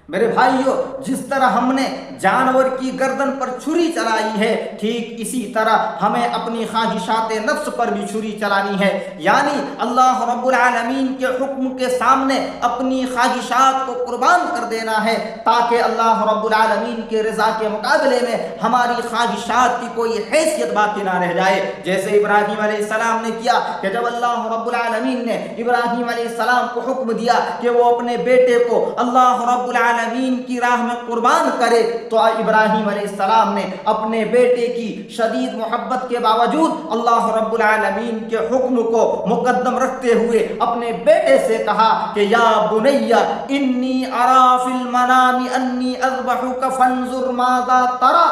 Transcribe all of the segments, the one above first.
میرے بھائیوں، جس طرح ہم نے جانور کی گردن پر چھری چلائی ہے، ٹھیک اسی طرح ہمیں اپنی خواہشات نفس پر بھی چھری چلانی ہے، یعنی اللہ رب العالمین کے حکم کے سامنے اپنی خواہشات کو قربان کر دینا ہے، تاکہ اللہ رب العالمین کے رضا کے مقابلے میں ہماری خواہشات کی کوئی حیثیت باقی نہ رہ جائے۔ جیسے ابراہیم علیہ السلام نے کیا کہ جب اللہ رب العالمین نے ابراہیم علیہ السلام کو حکم دیا کہ وہ اپنے بیٹے کو اللہ رب العالمین کی راہ میں قربان کرے، تو ابراہیم علیہ السلام نے اپنے بیٹے کی شدید محبت کے باوجود اللہ رب العالمین کے حکم کو مقدم رکھتے ہوئے اپنے بیٹے سے کہا کہ یا بنی انی ارا فی المنام انی اذبحک فانظر ماذا تری،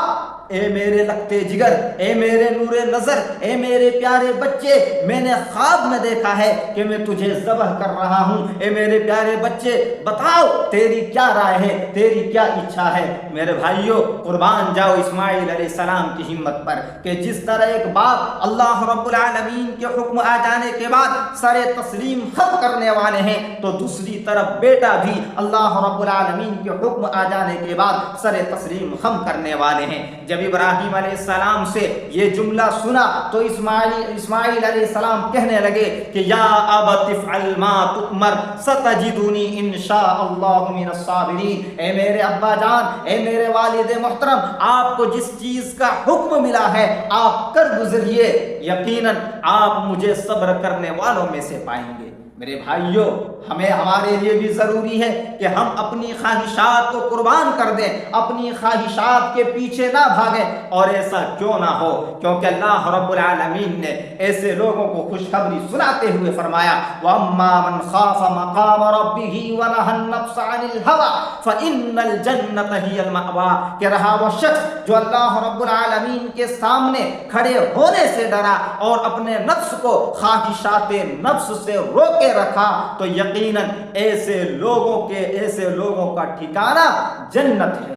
اے میرے لگتے جگر، اے میرے نور نظر، اے میرے پیارے بچے، میں نے خواب میں دیکھا ہے کہ میں تجھے ذبح کر رہا ہوں، اے میرے پیارے بچے بتاؤ تیری کیا رائے ہے، تیری کیا اچھا ہے۔ میرے بھائیوں، قربان جاؤ اسماعیل علیہ السلام کی ہمت پر کہ جس طرح ایک باپ اللہ رب العالمین کے حکم آ جانے کے بعد سر تسلیم خم کرنے والے ہیں، تو دوسری طرف بیٹا بھی اللہ رب العالمین کے حکم آ جانے کے بعد سر تسلیم خم کرنے والے ہیں۔ جب ابراہیم علیہ السلام سے یہ جملہ سنا تو اسماعیل علیہ السلام کہنے لگے کہ یا ابت افعل ما تؤمر ستجدنی انشاء اللہ من الصابرین، اے میرے ابا جان، اے میرے والد محترم، آپ کو جس چیز کا حکم ملا ہے آپ کر گزریے، یقیناً آپ مجھے صبر کرنے والوں میں سے پائیں گے۔ میرے بھائیوں، ہمارے لیے بھی ضروری ہے کہ ہم اپنی خواہشات کو قربان کر دیں، اپنی خواہشات کے پیچھے نہ بھاگیں، اور ایسا کیوں نہ ہو کیونکہ اللہ رب العالمین نے ایسے لوگوں کو خوشخبری سناتے ہوئے فرمایا وَأَمَّا مَنْ خَافَ مَقَامَ رَبِّهِ وَنَهَى النَّفْسَ عَنِ الْهَوَىٰ فَإِنَّ الْجَنَّةَ هِيَ الْمَأْوَىٰ، کہ رہا وہ شخص جو اللہ رب العالمین کے سامنے کھڑے ہونے سے ڈرا اور اپنے نفس کو خواہشات نفس سے روکے رکھا، تو یقیناً ایسے لوگوں کا ٹھکانہ جنت ہے۔